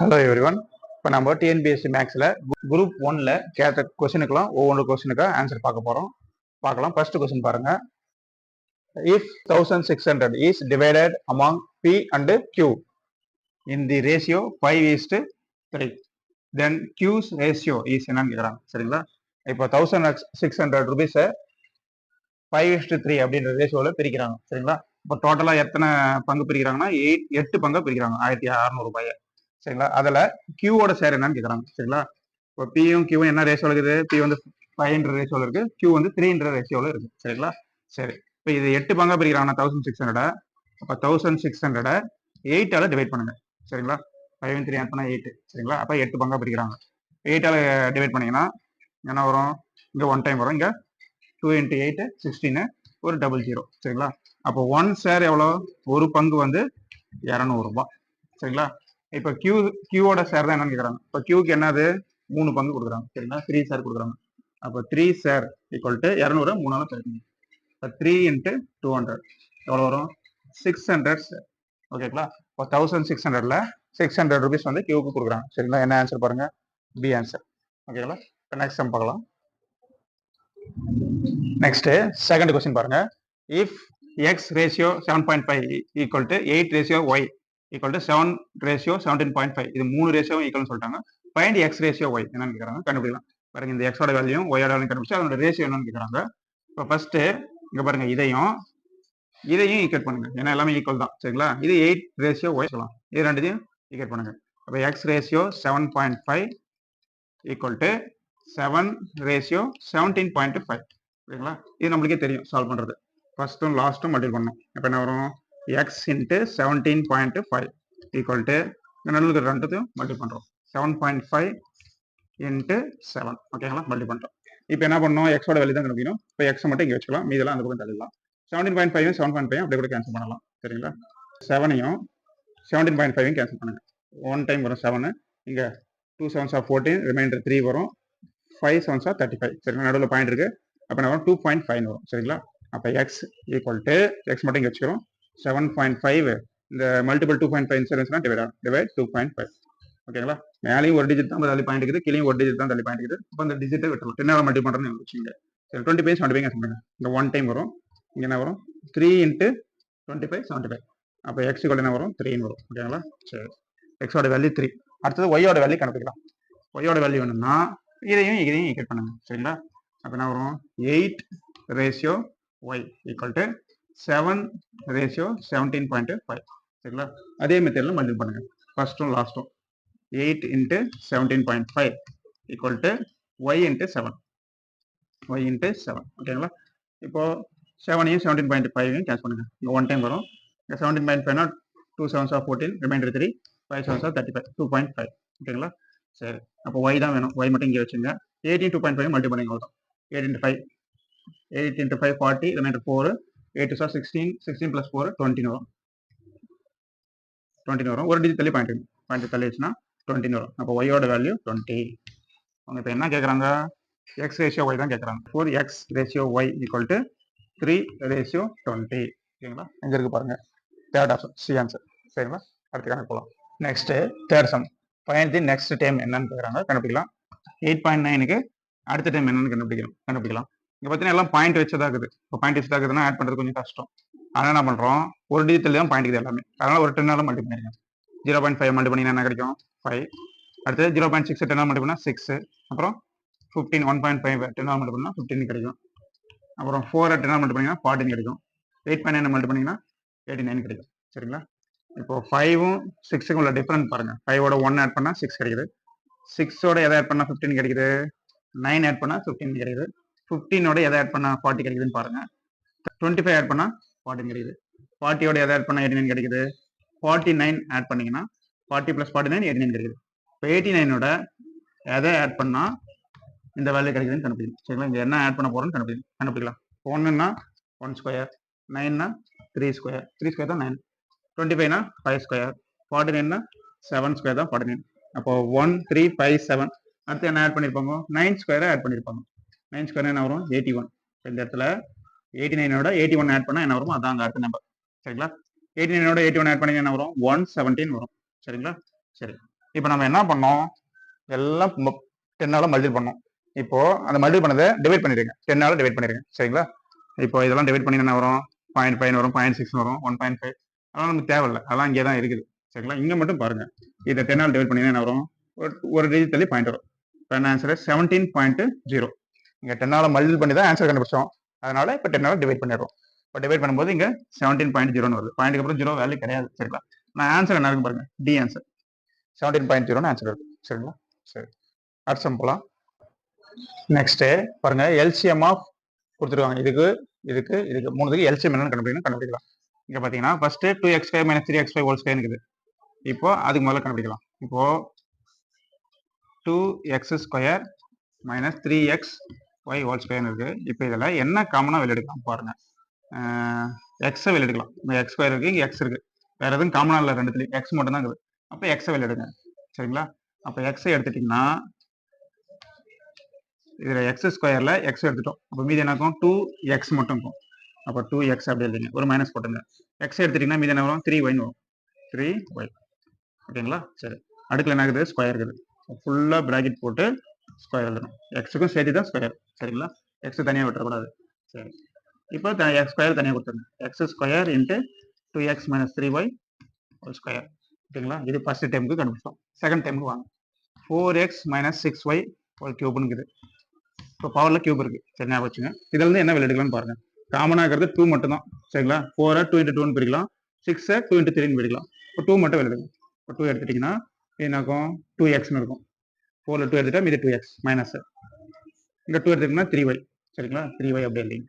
Hello everyone. இப்போ நம்ம TNPSC மேக்ஸில் குரூப் 1ல் கேட்ட கொஸ்டினுக்குலாம் ஒவ்வொரு கொஸ்டினுக்கா ஆன்சர் பார்க்கலாம். ஃபர்ஸ்ட் கொஸ்டின் பாருங்க. If 1600 is divided among P and Q in the ratio 5:3 then Q's ratio is என்னன்னு கேட்குறாங்க. சரிங்களா? இப்போ 1600 ருபீஸை 5:3 அப்படின்ற ரேஷியோவில் பிரிக்கிறாங்க. சரிங்களா? இப்போ டோட்டலாக எத்தனை பங்கு பிரிக்கிறாங்கன்னா 8 பங்காக பிரிக்கிறாங்க 1600 ரூபாயை. சரிங்களா? அதில் கியூவோட ஷேர் என்னன்னு கேட்குறாங்க. சரிங்களா? இப்போ பியும் கியூவும் என்ன ரேஷியோவில் இருக்குது? பி வந்து 5 ரேஷியோவில் இருக்கு, கியூ வந்து 3 ரேஷியோவில் இருக்கு. சரிங்களா? சரி, இப்போ இது 8 பங்கா பிரிக்கிறாங்கன்னா 1600 அப்போ 1600 8ஆல டிவைட் பண்ணுங்க. சரிங்களா? 5 3 ஆட் பண்ணா 8. சரிங்களா? அப்போ 8 பங்கா பிரிக்கிறாங்க. 8ஆல டிவைட் பண்ணீங்கன்னா என்ன வரும்? இங்கே 1 டைம் வரும், இங்கே 2 × 8 16 ஒரு 00. சரிங்களா? அப்போ 1 ஷேர் எவ்வளோ? ஒரு பங்கு வந்து 200 ரூபாய். சரிங்களா? இப்போ கியூவோட ஷேர் தான் என்னன்னு கேட்குறாங்க. இப்போ கியூக்கு என்னது? 3 பங்கு கொடுக்குறாங்க. சரிங்களா? 3 ஷேர் கொடுக்குறாங்க. அப்போ 3 ஷேர் ஈக்குவல் டு 200 3ஆல பெருக்கணும். இப்போ 3 × 200 எவ்வளோ வரும்? 600 ஷேர். ஓகேங்களா? இப்போ 1600ல் 600 ருபீஸ் வந்து கியூக்கு கொடுக்குறாங்க. சரிங்களா? என்ன ஆன்சர் பாருங்க? B answer. ஓகேங்களா? இப்போ நெக்ஸ்ட் சம் பார்க்கலாம். நெக்ஸ்ட் செகண்ட் கொஸ்டின் பாருங்க. If x ratio 7.5 equal to 8 ratio y equal to 7 ratio 17.5 இது 3 ரேஷியோ ஈக்குவல்னு சொல்லிட்டாங்க. ஃபைண்ட் எக்ஸ் ரேஷியோ ஒய் என்னன்னு கேட்குறாங்க. கண்டுபிடிக்கலாம். பாருங்க, இந்த எக்ஸோட வேல்யூ ஒயோட வேல்யூ கண்டுபிடிச்சு அதோட ரேஷியோ என்னன்னு கேட்குறாங்க. இப்போ ஃபர்ஸ்ட் இங்க பாருங்க, இதையும் ஈக்குவேட் பண்ணுங்க. ஏன்னா எல்லாமே ஈக்குவல் தான். சரிங்களா? இது 8 ரேஷியோ ஒய் சொல்லலாம். இது ரெண்டுத்தையும் ஈக்குவேட் பண்ணுங்க. அப்போ X ratio 7.5 equal to 7 ratio 17.5. சரிங்களா? இது நம்மளுக்கே தெரியும் சால்வ் பண்றது. ஃபர்ஸ்ட்டும் லாஸ்ட்டும் மல்டிபிள் பண்ணணும். இப்போ என்ன வரும்? எக்ஸ் இன்ட்டு 17.5 ஈக்குவல் டு நடுவில் ரெண்டுத்தையும் மல்டிபிள் பண்ணுறோம். 7.5 இன்ட்டு 7. ஓகேங்களா? மல்டிபிள் பண்ணுறோம். இப்போ என்ன பண்ணணும்? எக்ஸோட வேல்யூ தான் கண்டுபிடிக்கணும். இப்போ எக்ஸ் மட்டும் இங்கே வச்சுக்கலாம், மீதெல்லாம் அந்த பக்கம் தள்ளிடலாம். 17.5 7.5 அப்படியே கூட கேன்சல் பண்ணலாம். சரிங்களா? 7ஐயும் 17.5ஐயும் கேன்சல் பண்ணுங்க. 1 டைம் வரும் 7, இங்கே 2 7s are 14, ரிமைண்டர் 3 வரும், 5 7s are 35. சரிங்களா? நடுவில் பாயிண்ட் இருக்கு. அப்போ என்ன வரும்? 2.5 வரும். சரிங்களா? அப்போ எக்ஸ் ஈக்குவல் டு எக்ஸ் மட்டும் இங்கே வச்சுக்கிறோம். 7.5 இந்த மல்டிபிள் 2.5 இன்சூரன்ஸ்னா டிவைட் 2.5. ஓகேங்களா? மேலேயும் ஒரு டிஜிட் தான் தள்ளி பாயிண்ட் இருக்குது, கீழே ஒரு டிஜிட் தான் தள்ளி பாயிண்ட் இருக்குது. அப்போ அந்த டிஜிட்டை விட்டுரும். 10 மல்டிபிள் பண்ணுறதுன்னு வச்சுங்க. சரி, 25 75 சொல்லுங்க. இந்த 1 டைம் வரும், இங்கே என்ன வரும்? 3 × 25 75. அப்போ எக்ஸ் ஈக்குவல் என்ன வரும்? 3 வரும். ஓகேங்களா? சரி, எக்ஸோட வேல்யூ 3. அடுத்தது ஒய்யோட வேல்யூ கண்டுபிடிக்கலாம். ஒய்யோட வேல்யூ வேணும்னா இதையும் ஈக்குவேட் பண்ணுங்க. சரிங்களா? அப்போ என்ன வரும்? 8 ratio y equal to 7 ratio 17.5. சரிங்களா? அதே மெத்தடில் மல்டிபிள் பண்ணுங்க. ஃபர்ஸ்ட்டும் லாஸ்ட்டும் 8 × 17.5 equal to y into 7. Y into 7. ஓகேங்களா? இப்போ 7ஐயும் 17.5ஐயும் கேன்சல் பண்ணுங்க. இங்கே 1 டைம் வரும், இங்கே 17.5னா 2 7s are 14, reminder 3, 5 7s are 35, 2.5. ஓகேங்களா? சரி, அப்போ ஒய் தான் வேணும். ஒய் மட்டும் இங்கே வச்சுங்க. 8 × 2.5 மல்டிபிள் பண்ணிங்க. அவ்வளோதான். 8 × 5 40, ரிமைண்டர் 4, 8 2 16, 16 + 4 20 வரும். 20 வரும். ஒரு டிஜிட் தள்ளி பாயிண்ட் தள்ளி வச்சுன்னா 20 வரும். அப்போ ஒய்யோட வேல்யூ 20. அவங்க இப்போ என்ன கேட்குறாங்க? எக்ஸ் ரேஷியோ ஒய் தான் கேட்குறாங்க. 4x ratio y equal to 3 ratio 20. ஓகேங்களா? எங்கே இருக்கு பாருங்க? Third option C answer. சரிங்களா? அடுத்த கணக்கு போகலாம். Next third sum. Find the next time என்னன்னு கேட்குறாங்க. கண்டுபிடிக்கலாம். 8.9க்கு அடுத்த டைம் என்னன்னு கண்டுபிடிக்கலாம். இங்கே பார்த்தீங்கன்னா எல்லாம் பாயிண்ட் வச்சதா இருக்குது. இப்போ பாயிண்ட் வச்சதா இருக்குதுன்னா ஆட் பண்ணுறது கொஞ்சம் கஷ்டம். அதனால் என்ன பண்ணுறோம்? ஒரு டிஜிட்டல் தான் பாயிண்ட் இருக்குது எல்லாமே. அதனால் ஒரு 10ஆல் மல்டிபிள் பண்ணிருக்கேன். 0.5 மல்டிபிள் பண்ணிங்கன்னா என்ன கிடைக்கும்? 5. அடுத்தது 0.6 10ஆல் மல்டிபிள் பண்ணால் 6. அப்புறம் 15 1.5 10ஆல் மல்டிபிள் பண்ணால் 15 கிடைக்கும். அப்புறம் 4 10ஆல் மல்டிபிள் பண்ணிங்கன்னா 14 கிடைக்கும். 8.9 மல்டிபிள் பண்ணிங்கன்னா 89 கிடைக்கும். சரிங்களா? இப்போ 5ம் 6க்கும் உள்ள டிஃபரன்ஸ் பாருங்க. 5ஓட 1 ஆட் பண்ணால் 6 கிடைக்குது. 6ஓட எதை ஆட் பண்ணால் 15 கிடைக்குது. 9 ஆட் பண்ணால் 15 கிடைக்குது. 15ஓட எதை ஆட் பண்ணால் 40 கிடைக்குதுன்னு பாருங்க. 25 ஆட் பண்ணால் 14 கிடைக்குது. 40ஓட எதை ஆட் பண்ணால் 89 கிடைக்குது. 49 ஆட் பண்ணீங்கன்னா 40 + 49 89 கிடைக்குது. இப்போ 89ஓட எதை ஆட் பண்ணால் இந்த வேல்யூ கிடைக்குதுன்னு கண்டுபிடிக்கும். சரிங்களா? இங்கே என்ன ஆட் பண்ண போகிறோன்னு கண்டுபிடிக்கலாம். 1ன்னா 1 ஸ்கொயர், 9னா 3 ஸ்கொயர், 3 ஸ்கொயர் தான் 9, 25னா 5 ஸ்கொயர், 49னா 7 ஸ்கொயர் தான் 49. அப்போ 1 3 5 7. அடுத்து என்ன ஆட் பண்ணியிருப்பாங்க? 9 ஸ்கொயரை ஆட் பண்ணியிருப்பாங்க. 9 ஸ்கொயர் என்ன வரும்? 81. இந்த இடத்துல 89ஓட 81 ஆட் பண்ணால் என்ன வரும்? அதான் அங்கே அடுத்த நம்பர். சரிங்களா? 89ஓட 81 ஆட் பண்ணி என்ன வரும்? 117 வரும். சரிங்களா? சரி, இப்போ நம்ம என்ன பண்ணோம், எல்லாம் 10ஆல மல்டிபிள் பண்ணோம். இப்போ அந்த மல்டிபிள் பண்ணதை டிவைட் பண்ணிடுங்க, 10ஆல டிவைட் பண்ணிடுங்க. சரிங்களா? இப்போ இதெல்லாம் டிவைட் பண்ணி என்ன வரும், 0.5 வரும், 0.6 வரும், 1.5. அதெல்லாம் நமக்கு தேவையில்லை, அதெல்லாம் இங்கே தான் இருக்குது. சரிங்களா? இங்கே மட்டும் பாருங்க, இதை 10ஆல் டிவைட் பண்ணி என்ன வரும், ஒரு டிஜிட் தள்ளி பாயிண்ட் வரும். இப்போ என்ன ஆன்சர் 17.0. இங்கே 10ஆல மல்டிபிள் பண்ணி தான் ஆன்சர் கண்டுபிடிச்சோம், அதனால இப்போ 10ஆல டிவைட் பண்ணிடுறோம். இப்போ டிவைட் பண்ணும்போது இங்கே 17.0 வருது. பாயிண்ட்டுக்கு அப்புறம் 0 வேல்யூ கிடையாது. சரிங்களா? நான் ஆன்சர் என்ன இருக்கு பாருங்க, டி ஆன்சர் 17.0 ஆன்சர் இருக்கு. சரிங்களா? சரி, அடுத்த சம் போலாம். நெக்ஸ்ட் பாருங்க, எல்சிஎம் ஆஃப் கொடுத்துருவாங்க. இதுக்கு மூணுக்கு எல்சிஎம் என்னன்னு கண்டுபிடிக்கலாம். இங்க பாத்தீங்கன்னா first 2x² - 3x5 whole square இருக்குது. இப்போ அதுக்கு முதல்ல கண்டுபிடிக்கலாம். இப்போ 2x² - 3xy ஹோல் ஸ்கொயர் இருக்கு. இப்போ இதுல என்ன காமனா வெளிய எடுக்கலாம் பாருங்க. எக்ஸை வெளிய எடுக்கலாம். எக்ஸ் ஸ்கொயர் இருக்கு, இங்க எக்ஸ் இருக்கு, வேற எதுவும் காமனா இல்லை, ரெண்டுத்துலயும் எக்ஸ் மட்டும் தான் இருக்குது. அப்போ எக்ஸை வெளிய எடுங்க. சரிங்களா? அப்போ எக்ஸை எடுத்துட்டீங்கன்னா இதுல எக்ஸ் ஸ்கொயர்ல எக்ஸ் எடுத்துட்டோம். அப்போ மீதி என்ன இருக்கும், 2x மட்டும் இருக்கும். அப்போ 2x அப்படி எழுதிங்க, ஒரு மைனஸ் போட்டுங்க. எக்ஸ் எடுத்துட்டீங்கன்னா மீதி என்ன வரும், 3y வரும். 3y. ஓகேங்களா? சரி, அடுக்கல என்ன ஆகுது, ஸ்கொயர் இருக்குது. ஃபுல்லா பிராக்கெட் போட்டு ஸ்கொயர் எழுதணும். எக்ஸுக்கும் சேர்த்து தான் ஸ்கொயர். சரிங்களா? எக்ஸ் தனியாக விட்டுறக்கூடாது. சரி, இப்போ எக்ஸ் ஸ்கொயர் தனியாக கொடுத்துருங்க. X square into 2x - 3y whole square. ஓகேங்களா? இது ஃபர்ஸ்ட் டைமுக்கு கண்டுபிடிச்சோம். செகண்ட் டைமுக்கு வாங்க. 4x - 6y ஹோல் கியூப்னு இருக்குது. இப்போ பவர்ல கியூப் இருக்கு. சரி, ஞாபகம் வச்சுங்க. இதுல இருந்து என்ன வெளிய எடுக்கலாம்னு பாருங்க. காமனா இருக்கிறது 2 மட்டும் தான். சரிங்களா? 4 2 × 2 பிரிக்கலாம், 6 2 × 3 பிரிக்கலாம். இப்போ 2 மட்டும் வெளியிடுங்க. இப்போ 2 எடுத்துட்டீங்கன்னா என்ன இருக்கும், 2x இருக்கும். 4ல 2 எடுத்துட்டா மீது 2x மைனஸ். இங்க 2 எடுத்துட்டீங்கன்னா 3y. சரிங்களா? 3y அப்படி இல்லைங்க.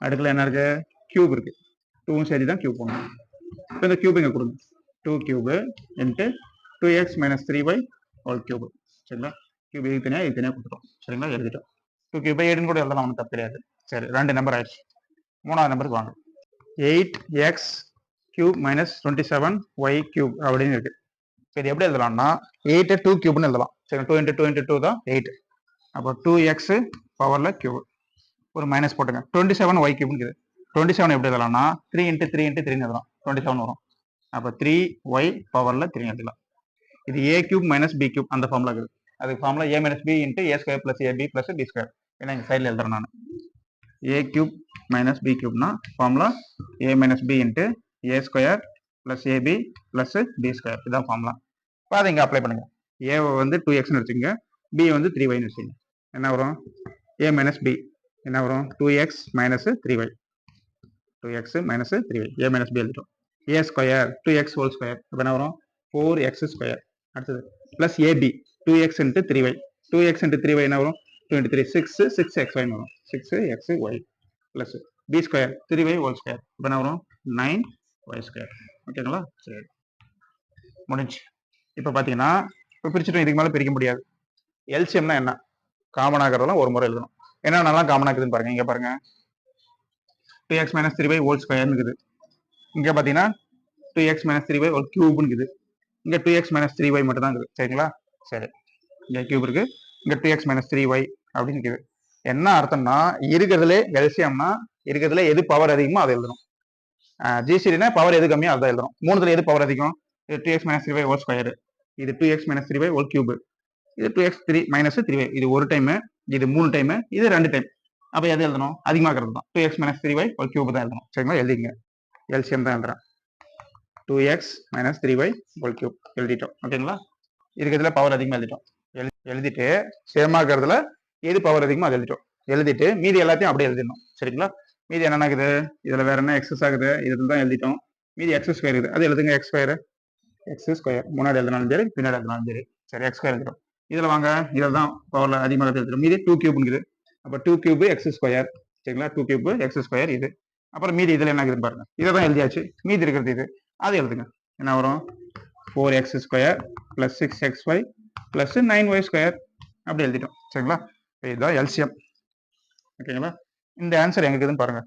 அடுக்கல என்ன இருக்கு, கியூப் இருக்கு. 2வும் சரி தான், கியூப் போடணும். இப்போ இந்த கியூப் இங்க கொடுங்க. 2 cube into 2x - 3y whole cube. சரிங்களா? கியூப் இது தனியாக கொடுத்துட்டோம். சரிங்களா? எழுதிட்டோம். 2 கியூப் 7 கூட எழுதலாம், ஒன்றும் தப்பு கிடையாது. சரி, 2 நம்பர் ஆயிடுச்சு. மூணாவது நம்பருக்கு வாங்க. 8x³ - 27y³ அப்படின்னு இருக்கு. இது எப்படி எழுதலாம்னா 8 2 கியூப்னு எழுதலாம். சரி, 2 × 2 × 2 தான் 8. அப்போ 2x பவர்ல கியூப், ஒரு மைனஸ் போட்டுங்க. 27y³ இருக்குது. 27 எப்படி எழுதலாம்னா 3 × 3 × 3 எழுதலாம். 27 வரும். அப்போ 3y பவர்ல 3 எழுதலாம். இது a³ - b³ அந்த ஃபார்முலா இருக்குது. அதுக்கு formula a - b × a² + ab + b². ஏன்னா இந்த சைடில் எழுதுறேன் நான். a³ - b³ formula a - b × a² + ab + b². இதான் ஃபார்முலா. இப்போ அதை இங்கே அப்ளை பண்ணுங்க. a வந்து 2xன்னு வச்சுக்கோங்க, b வந்து 3yன்னு வச்சுக்கோங்க. என்ன வரும், a - b என்ன வரும், 2x - 3y. 2x - 3y, a - b எழுதிட்டோம். a² 2x whole square. இப்போ என்ன வரும், 4x². அடுத்தது plus ab 2x × 3y. 2x × 3y என்ன வரும், 2 × 3 6 6xy வரும். 6xy plus b² 3y whole square. இப்போ என்ன வரும், 9y². ஓகேங்களா? சரி, முடிஞ்சு. இப்போ பார்த்தீங்கன்னா இப்போ பிரிச்சுட்டோம், இதுக்கு மேலே பிரிக்க முடியாது. எல்சிஎம்னா என்ன, காமன் ஆகிறதெல்லாம் ஒரு முறை எழுதணும். ஏன்னா நல்லா காமன் ஆகுதுன்னு பாருங்க. இங்கே பாருங்க, 2x - 3y ஹோல் ஸ்கொயர்னு இருக்குது. இங்கே பார்த்தீங்கன்னா 2x - 3y ஹோல் கியூப்னு இருக்குது. இங்கே 2x - 3y மட்டும் தான் இருக்குது. சரிங்களா? சரி, இங்கே கியூப் இருக்கு, இங்கே 2x - 3y அப்படின்னு இருக்குது. என்ன அர்த்தம்னா இருக்கிறதுலே எல்சிஎம்னா இருக்கிறதுல எது பவர் அதிகமோ அதை எழுதணும். ஜிசிடினா பவர் எது கம்மியோ அதை எழுதணும். மூணுத்துல எது பவர் அதிகம், இது 2x - 3y ஹோல் ஸ்கொயர், இது 2x - 3y ஹோல் கியூப், இது 2x - 3y. இது ஒரு டைம், இது 3 டைம், இது 2 டைம். அப்போ எது எழுதணும், அதிகமாகிறது தான் 2x - 3y ஹோல் கியூப் தான் எழுதணும். சரிங்களா? எழுதிங்க, எல்சிஎம் தான் எழுதுறேன். 2x - 3y ஹோல் கியூப் எழுதிட்டோம். ஓகேங்களா? இருக்கிறதுல பவர் அதிகமாக எழுதிட்டோம். எழுதிட்டு சேமாக்கிறதுல எது பவர் அதிகமோ அதை எழுதிட்டோம். எழுதிட்டு மீதி எல்லாத்தையும் அப்படியே எழுதிடணும். சரிங்களா? மீதி என்ன ஆகுது, இதுல வேற என்ன எக்ஸஸ் ஆகுது, இதுல தான் எழுதிட்டோம். மீதி x² இருக்குது, அது எழுதுங்க. x², முன்னாடி எழுதினாலும் சரி பின்னாடி எழுதினாலும் சரி. சரி, x² எழுதுறோம். இதுல வாங்க, இதில் தான் பவர்ல அதிகமாக எழுதுறோம். மீதி 2 கியூப் இருக்குது. அப்போ 2 கியூப் x². சரிங்களா? 2 கியூப் x². இது அப்புறம் மீதி இதுல என்ன ஆகுதுன்னு பாருங்க. இதை தான் எழுதியாச்சு. மீதி இருக்கிறது இது, அது எழுதுங்க. என்ன வரும், 4x² + 6xy + 9y² அப்படி எழுதிட்டோம். சரிங்களா? இதுதான் எல்சிஎம். ஓகேங்களா? இந்த ஆன்சர் எங்க இருக்குதுன்னு பாருங்க.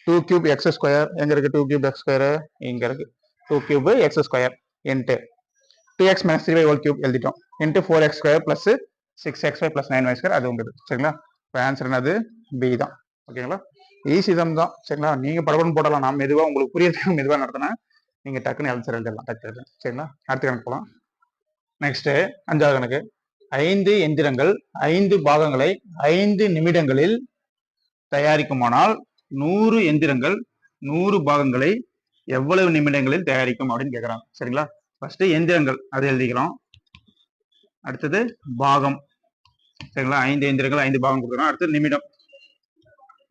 2 கியூப் x², எங்க இருக்கு, 2 கியூப் x² இங்க இருக்கு. 2 cube x² into 2x - 3y whole cube எழுதிட்டோம். இன்ட்டு 4x² + 6xy + 9y², அது உங்களுக்கு. சரிங்களா? இப்போ ஆன்சர் என்னது, பி தான். ஓகேங்களா? ஈஸி தான். சரிங்களா? நீங்க படப்படன்னு போடலாம், நான் மெதுவாக உங்களுக்கு புரியறதுக்கு மெதுவாக நடத்தினா நீங்க டக்குன்னு ஆன்சர் எழுதிடலாம். டக்கு. சரிங்களா? அடுத்த கணக்கு போகலாம். நெக்ஸ்ட் 5வது கணக்கு 5 எந்திரங்கள் 5 பாகங்களை 5 நிமிடங்களில் தயாரிக்குமானால் 100 எந்திரங்கள் 100 பாகங்களை எவ்வளவு நிமிடங்களில் தயாரிக்கும் அப்படின்னு கேட்குறாங்க. சரிங்களா? ஃபர்ஸ்ட் எந்திரங்கள் அது எழுதிக்கிறோம். அடுத்தது பாகம். சரிங்களா? 5 எந்திரங்கள் 5 பாகம் கொடுக்குறோம். அடுத்தது நிமிடம்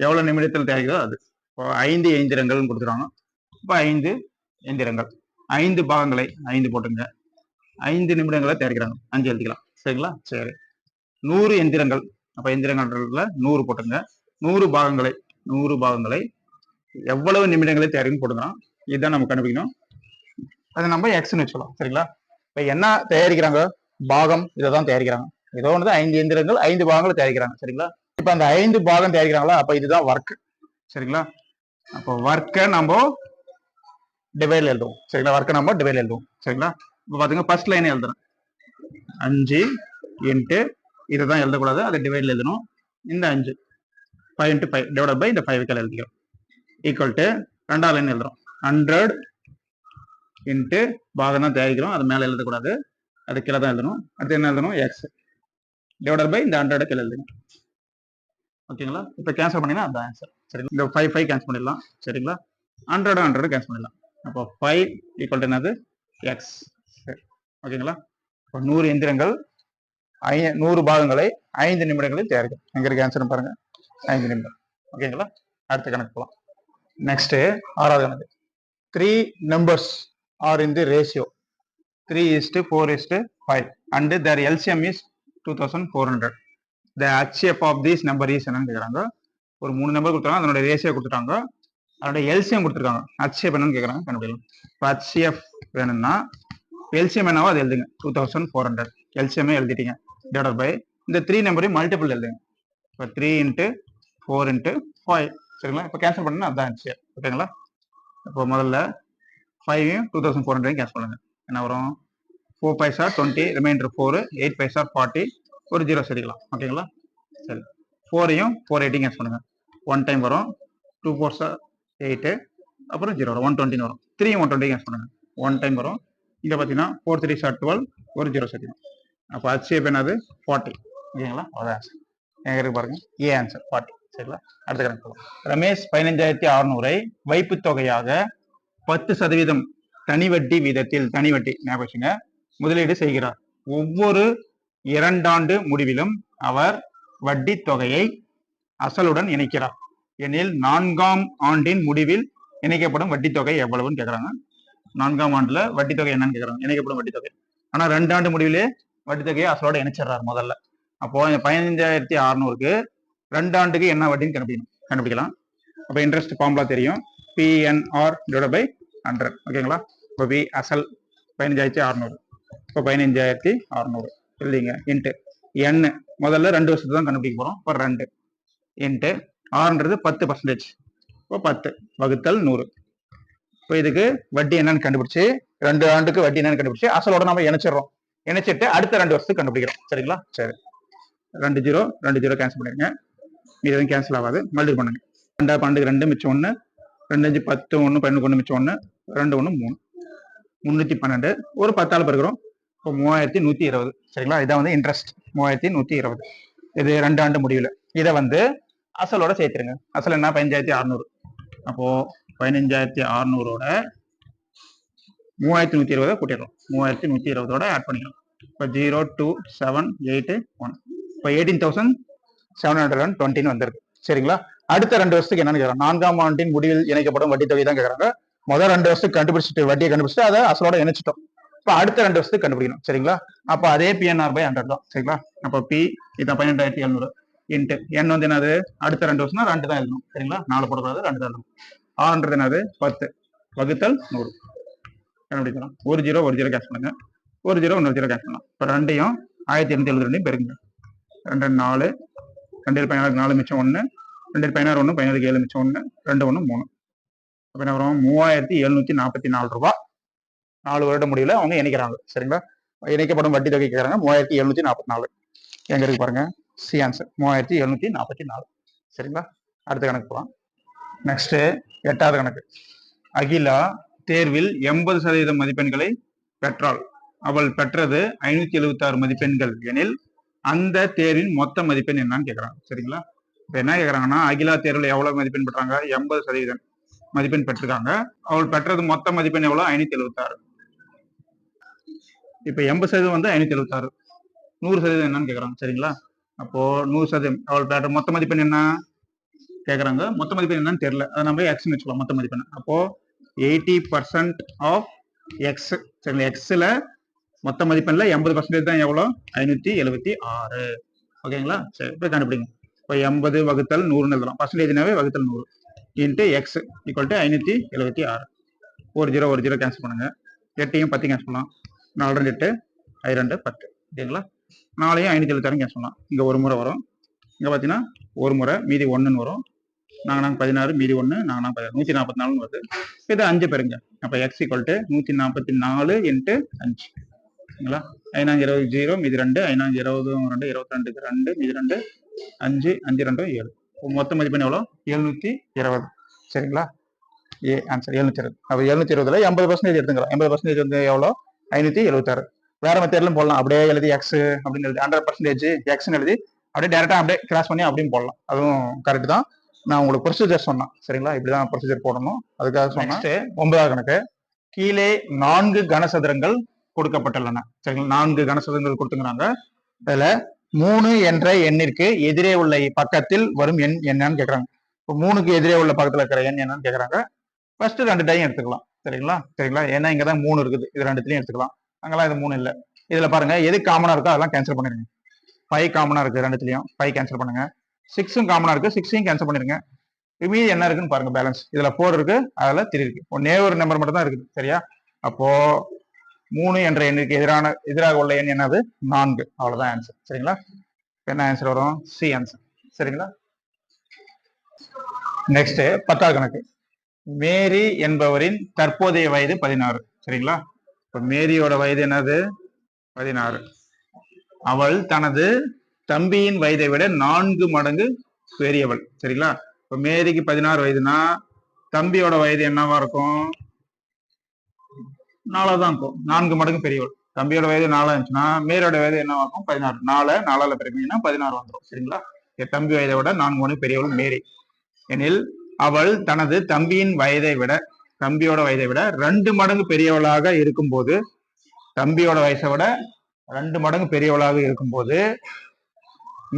எவ்வளவு நிமிடத்தில் தயாரிக்கிறதோ அது. இப்போ 5 எந்திரங்கள் கொடுக்குறாங்க. இப்போ 5 எந்திரங்கள் 5 பாகங்களை 5 போட்டுங்க. 5 நிமிடங்களை தயாரிக்கிறாங்க. 5 எழுதிக்கலாம். சரிங்களா? சரி. 100 எந்திரங்கள். அப்ப எந்திரங்கள்ல 100 போட்டுங்க. 100 பாகங்களை எவ்வளவு நிமிடங்களில் தயாரிக்கும் போட்டுக்கிறோம். இதுதான் நம்ம கண்டுபிடிக்கணும். அதை நம்ம எக்ஸ்ன்னு வச்சுக்கலாம். சரிங்களா? இப்ப என்ன தயாரிக்கிறாங்க? பாகம் இதை தான் தயாரிக்கிறாங்க. ஏதோ ஒன்று 5 எந்திரங்கள் 5 பாகங்கள் தயாரிக்கிறாங்க. சரிங்களா? இப்ப அந்த 5 பாகம் தயாரிக்கிறாங்களா? அப்ப இதுதான் ஒர்க். சரிங்களா? அப்போ ஒர்க்கை நம்ம டிவைட்ல எழுதுவோம். சரிங்களா? ஒர்க்கை நம்ம டிவைட்ல எழுதுவோம். சரிங்களா? இப்போ பாத்தீங்கன்னா ஃபர்ஸ்ட் லைன் எழுதுறேன். 5 இன்ட்டு இதை தான் எழுதக்கூடாது, அதை டிவைட்ல எழுதணும். இந்த 5 5 இன்ட்டு 5 டிவைட் பை இந்த 5 எழுதிக்கிறோம். ஈக்குவல் டு 2வது லைன் எழுதுறோம். 100 இன்ட்டு பாகம் தான் தயாரிக்கிறோம், அது மேலே எழுதக்கூடாது, அது கீழே தான் எழுதணும். அடுத்து என்ன எழுதணும்? எக்ஸ் டிவைட் பை இந்த 100 கீழே எழுதணும். ஓகேங்களா? இப்போ கேன்சல் பண்ணினா அதுதான் ஆன்சர். சரிங்களா? இந்த 5 கேன்சல் பண்ணிடலாம். சரிங்களா? 100 கேன்சல் பண்ணிடலாம். அப்போ 5 ஈக்குவல் டு என்னது? எக்ஸ். சரி, ஓகேங்களா? இப்போ 100 எந்திரங்கள் 100 பாகங்களை 5 நிமிடங்களில் தயாரிக்கும். எங்க இருக்கு ஆன்சர் பாருங்க, 5 நிமிடம். ஓகேங்களா? அடுத்த கணக்கு போகலாம். நெக்ஸ்ட் 6வது கணக்கு. 3 numbers are in the ratio 3:4:5 and their LCM is 2400. The HCF of this number is என்னன்னு கேக்குறாங்க. ஒரு 3 நம்பர் கொடுத்தாங்க, அதனோட ரேஷியோ கொடுத்துட்டாங்க, அதோட எல்சிஎம் கொடுத்துருக்காங்க. HCF என்னன்னு கேக்குறாங்க, கண்டுபிடிக்கலாம். இப்போ HCF வேணும்னா எல்சிஎம் என்னவோ அது எழுதுங்க. 2400 எல்சிஎம் எழுதிட்டீங்க. டிவைட் பை இந்த 3 நம்பரையும் மல்டிபிள் எழுதுங்க. இப்போ 3 இன்ட்டு 4 இன்ட்டு 5. சரிங்களா? இப்போ கேன்சல் பண்ணா அதுதான் HCF. ஓகேங்களா? இப்போ முதல்ல 5 2400 கேன்சல் பண்ணுங்க. என்ன வரும்? 4 பைசா 20, ரிமைண்டர் 4, 8 பைசா 40, ஒரு 0 சரிக்கலாம். ஓகேங்களா? சரி. 4ஐயும் 4 கேன்சல் பண்ணுங்க. 1 டைம் வரும். 2 4 8, அப்புறம் 0 வரும். 120 வரும். 3 120 கேன்சல் பண்ணுங்க. 1 டைம் வரும். இங்க பாத்தீங்கன்னா 4 3 12, ஒரு 0 சரிக்கும். அப்போ HCF என்னது? 40. ஓகேங்களா? அதான் ஆன்சர். எங்க இருக்கு பாருங்க, ஏ ஆன்சர் 40. சரிங்களா? அடுத்த கணக்கு போகலாம். ரமேஷ் 15600 வைப்பு தொகையாக 10% தனி வட்டி வீதத்தில், தனி வட்டி ஞாபகம், முதலீடு செய்கிறார். ஒவ்வொரு 2 ஆண்டு முடிவிலும் அவர் வட்டி தொகையை அசலுடன் இணைக்கிறார் எனில் 4ஆம் ஆண்டின் முடிவில் இணைக்கப்படும் வட்டி தொகை எவ்வளவுன்னு கேட்கறாங்க. 4ஆம் ஆண்டுல வட்டி தொகை என்னன்னு கேட்கறாங்க, இணைக்கப்படும் வட்டி தொகை. ஆனா 2 ஆண்டு முடிவிலே வட்டி தொகையை அசலோட இணைச்சிடறாரு முதல்ல. அப்போ 15600க்கு 2 ஆண்டுக்கு என்ன வட்டின்னு கண்டுபிடிக்கலாம். அப்போ இன்ட்ரெஸ்ட் ஃபார்முலா தெரியும், PNR டிவைட் பை 100. ஓகேங்களா? இப்போ வி அசல் 15600, இப்போ 15600 எழுதிங்க. இன்ட்டு என் முதல்ல 2 வருஷத்துக்கு தான் கண்டுபிடிக்க போறோம். இப்போ 2 இன்ட்டு ஆறுன்றது 10%, இப்போ 10 வகுத்தல் 100. இப்போ இதுக்கு வட்டி என்னன்னு கண்டுபிடிச்சு, 2 ஆண்டுக்கு வட்டி என்னன்னு கண்டுபிடிச்சு அசலோட நம்ம இணைச்சிடறோம். இணைச்சிட்டு அடுத்த 2 வருஷத்துக்கு கண்டுபிடிக்கிறோம். சரிங்களா? சரி. 2 0 கேன்சல் பண்ணிருங்க. இது எதுவும் கேன்சல் ஆகாது, மல்டிபிள் பண்ணுங்க. 2 12 2 மிச்சம் 1, 2 5 10 1 11 1 மிச்சம் 1, 2 1 3, 312. ஒரு 10ஆல் பெருக்கிறோம். இப்போ 3120. சரிங்களா? இதான் வந்து இன்ட்ரெஸ்ட் 3120. இது 2 ஆண்டு முடிவில். இதை வந்து அசலோட சேர்த்துருங்க. அசல் என்ன? 15600. அப்போ 15600ஓட 3120 கூட்டிடுறோம். 3120ஓட ஆட் பண்ணிக்கிறோம். இப்போ 0 2 7 8 1, இப்போ 18,720 வந்திருக்கு. சரிங்களா? அடுத்த 2 வருஷத்துக்கு என்னன்னு கேட்கறாங்க. 4ஆம் ஆண்டின் முடிவில் இணைக்கப்படும் வட்டி தொகை தான் கேட்கறாங்க. முதல் 2 வருஷத்துக்கு கண்டுபிடிச்சிட்டு வட்டியை கண்டுபிடிச்சிட்டு அதை அசலோட இணைச்சிட்டோம். இப்போ அடுத்த 2 வருஷத்துக்கு கண்டுபிடிக்கணும். சரிங்களா? அப்போ அதே PNR பை 100 தான். சரிங்களா? அப்போ P இதான் 12700 இன்ட்டு என் வந்து என்னது? அடுத்த 2 வருஷம்னா 2 தான் எழுதணும். சரிங்களா? 4 போடக்கூடாது, 2 தான் எழுதணும். 600 என்னது? 10 வகுத்தல் 100 கண்டுபிடிக்கலாம். ஒரு 0 கேன்சல் பண்ணுங்க. ஒரு 0 இன்னொரு 0 கேன்சல் பண்ணலாம். இப்போ 2ஐயும் 1272 பெருங்க. 2 4, 2 16 4 மிச்சம் 1, 2 16 1 17 7 மிச்சம் 1, 2 1 3. அப்போ என்ன வரும்? 3744 ரூபாய் 4 வருட முடிவில் அவங்க இணைக்கிறாங்க. சரிங்களா? இணைக்கப்படும் வட்டி தொகை கேட்கறாங்க. 3744 எங்க இருக்கு பாருங்க, சி ஆன்சர் 3744. சரிங்களா? அடுத்த கணக்கு போகலாம். நெக்ஸ்ட் 8வது கணக்கு. அகிலா தேர்வில் 80% மதிப்பெண்களை பெற்றால் அவள் பெற்றது 576 மதிப்பெண்கள் எனில் அந்த தேர்வின் மொத்த மதிப்பெண் என்னன்னு கேட்கறாங்க. சரிங்களா? இப்ப என்ன கேட்கறாங்கன்னா, அகிலா தேர்வுல எவ்வளவு மதிப்பெண் பெற்றாங்க? 80% மதிப்பெண் பெற்றிருக்காங்க. அவள் பெற்றது மொத்த மதிப்பெண் எவ்வளவு? 576. இப்ப 80% வந்து 576. 100% என்னன்னு கேட்கறாங்க. சரிங்களா? அப்போ 100% அவள் பெற்ற மொத்த மதிப்பெண் என்ன கேட்கறாங்க. மொத்த மதிப்பெண் என்னன்னு தெரியல. அதை நம்ம எக்ஸ்ன்னு வச்சுக்கலாம் மொத்த மதிப்பெண். அப்போ 80% ஆஃப் எக்ஸ். சரிங்களா? எக்ஸ்ல மொத்த மதிப்பெண்ல 80% தான் எவ்வளோ? 576. ஓகேங்களா? சரி, இப்போ கண்டுபிடிங்க. இப்போ 80 வகுத்தல் 100 எழுதலாம். பர்சன்டேஜ்னாவே வகுத்தல் 100 இன்ட்டு எக்ஸ் ஈக்குவல் டு 576. ஒரு ஜீரோ கேன்சல் பண்ணுங்க. 8ஐயும் 10 கேன்சல் பண்ணலாம். 4 2 8 2 10. ஓகேங்களா? 4ஐயும் 576 கேன்சல் பண்ணலாம். இங்கே ஒரு முறை வரும். இங்கே பார்த்தீங்கன்னா ஒரு முறை மீதி 1ன்னு வரும். நாங்கள் 16 மீதி 1 நாங்கள் 16 144 வருது. இது 5 பெருங்க. அப்போ எக்ஸ் ஈக்குவல் டு 144 இன்ட்டு 5. சரிங்களா? 5 20 0 மீதி 2 5 20 2 22 2 மீதி 2 5 5 2 7. மொத்த மதிப்பெண் எவ்வளோ? 720. சரிங்களா? A answer 720. அப்போ 720ல 80% எடுத்துக்கலாம். 80% வந்து எவ்வளோ? 576. வேற மெத்தட்லும் போடலாம். அப்படியே எழுதி எக்ஸ் அப்படின்னு எழுதி 100% எக்ஸ்ன்னு எழுதி அப்படியே டேரக்டா அப்படியே கிராஸ் பண்ணி அப்படின்னு போடலாம். அதுவும் கரெக்ட் தான். நான் உங்களுக்கு ப்ரொசீஜர் சொன்னேன். சரிங்களா? இப்படிதான் ப்ரொசீஜர் போடணும். அதுக்காக சொன்னேன். 9வது கணக்கு. கீழே 4 கனசதுரங்கள் கொடுக்கப்பட்டுள்ளன. சரிங்களா? 4 கனசதுரங்கள் கொடுத்துக்கிறாங்க. அதுல 3 என்ற எண்ணிற்கு எதிரே உள்ள பக்கத்தில் வரும் எண் என்னன்னு கேட்கறாங்க. இப்போ 3க்கு எதிரே உள்ள பக்கத்துல இருக்கிற எண் என்னன்னு கேட்கறாங்க. ஃபர்ஸ்ட் 2 டைம் எடுத்துக்கலாம். சரிங்களா? ஏன்னா இங்கதான் 3 இருக்குது. இது 2த்துலயும் எடுத்துக்கலாம். அங்கெல்லாம் இது 3 இல்லை. இதுல பாருங்க எது காமனா இருக்கோ அதெல்லாம் கேன்சல் பண்ணிருங்க. 5 காமனா இருக்கு 2த்துலயும். 5 கேன்சல் பண்ணுங்க. 6ம் காமனா இருக்கு. 6ஐயும் கேன்சல் பண்ணிருங்க. மீதி என்ன இருக்குன்னு பாருங்க. பேலன்ஸ் இதுல 4 இருக்கு, அதுல 3 இருக்கு. ஒன்னே ஒரு நம்பர் மட்டும் தான் இருக்குது. சரியா? அப்போ 3 என்ற எண்ணுக்கு எதிராக உள்ள எண் என்னது? 4. அவ்வளவுதான் ஆன்சர். சரிங்களா? என்ன ஆன்சர் வரும்? C answer. சரிங்களா? நெக்ஸ்ட் 10வது கணக்கு. மேரி என்பவரின் தற்போதைய வயது 16. சரிங்களா? இப்ப மேரியோட வயது என்னது? 16. அவள் தனது தம்பியின் வயதை விட 4 மடங்கு பெரியவள். சரிங்களா? இப்ப மேரிக்கு 16 வயதுனா தம்பியோட வயது என்னவா இருக்கும்? 4 தான் இருக்கும். 4 மடங்கு பெரியவள். தம்பியோட வயது 4 இருந்துச்சுன்னா மேரியோட வயது என்னவா இருக்கும்? 16. 4 பெருக்கினீங்கன்னா 16 வந்துடும். சரிங்களா? தம்பி வயதை விட 4 மடங்கு பெரியவள் மேரி எனில் அவள் தனது தம்பியோட வயதை விட 2 மடங்கு பெரியவளாக இருக்கும்போது, தம்பியோட வயசை விட 2 மடங்கு பெரியவளாக இருக்கும்போது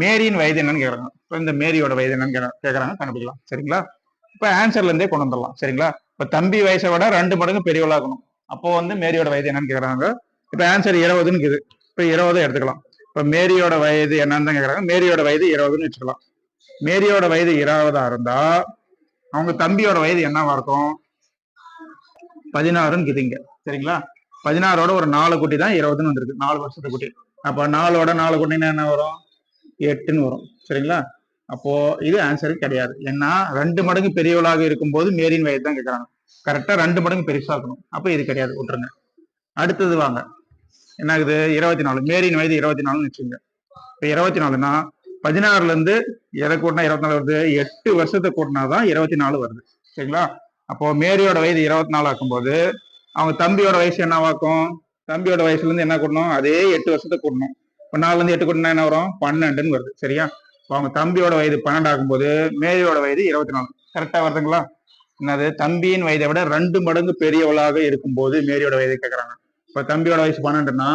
மேரியின் வயது என்னன்னு கேட்கறாங்க. இப்போ இந்த மேரியோட வயது என்னன்னு கேட்கறாங்க. கண்டுபிடிக்கலாம். சரிங்களா? இப்ப ஆன்சர்ல இருந்தே கொண்டு வந்துடலாம். சரிங்களா? இப்ப தம்பி வயசை விட 2 மடங்கு பெரியவளாகணும். அப்போ வந்து மேரியோட வயது என்னன்னு கேட்கறாங்க. இப்ப ஆன்சர் 20ன்னு இருக்குது. இப்ப 20 எடுத்துக்கலாம். இப்ப மேரியோட வயது என்னன்னு தான் கேட்கறாங்க. மேரியோட வயது 20ன்னு வச்சுக்கலாம். மேரியோட வயது 20ஆ இருந்தா அவங்க தம்பியோட வயது என்னவா இருக்கும்? 16ன்னு இருக்குதுங்க. சரிங்களா? 16ஓட ஒரு 4 குட்டி தான் 20ன்னு வந்திருக்கு. 4 வருஷத்து குட்டி. அப்ப 4ஓட 4 குட்டினா என்ன வரும்? 8ன்னு வரும். சரிங்களா? அப்போ இது ஆன்சர் கிடையாது. ஏன்னா 2 மடங்கு பெரியவளாக இருக்கும்போது மேரியின் வயது தான் கேட்கறாங்க. கரெக்டா 2 மடங்கு பெருசா இருக்கணும். அப்ப இது கிடையாது. விட்டுருங்க. அடுத்தது வாங்க. என்ன ஆகுது? 24. மேரியின் வயது 24ன்னு வச்சுங்க. இப்ப 24னா 16ல இருந்து எதை கூட்டினா 24 வருது? 8 வருஷத்தை கூட்டினாதான் 24 வருது. சரிங்களா? அப்போ மேரியோட வயது 24 ஆக்கும்போது அவங்க தம்பியோட வயசு என்னவாக்கும்? தம்பியோட வயசுல இருந்து என்ன கூட்டணும்? அதே 8 வருஷத்தை கூட்டணும். இப்போ 4ல இருந்து 8 கூட்டினா என்ன வரும்? 12ன்னு வருது. சரியா? இப்போ அவங்க தம்பியோட வயது 12 ஆகும்போது மேரியோட வயது 24. கரெக்டா வருதுங்களா? என்னது? தம்பியின் வயதை விட 2 மடங்கு பெரியவளாக இருக்கும்போது மேரியோட வயதை கேட்கறாங்க. இப்போ தம்பியோட வயசு 12ன்னா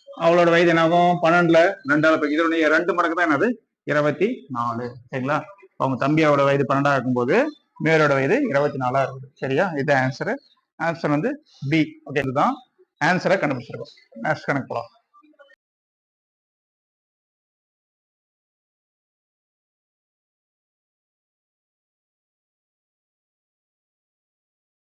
அவளோட வயது என்னாகும்? 12ல 2ஆல இதோட 2 மடங்கு தான் என்னது? 24. சரிங்களா? அவங்க தம்பியோட வயது 12 இருக்கும்போது மேரியோட வயது 24 இருக்குது. சரியா? இது ஆன்சர் வந்து பி. ஓகே, இதுதான் ஆன்சரை கண்டுபிடிச்சிருக்கோம். நெக்ஸ்ட் கணக்கு போலாம்.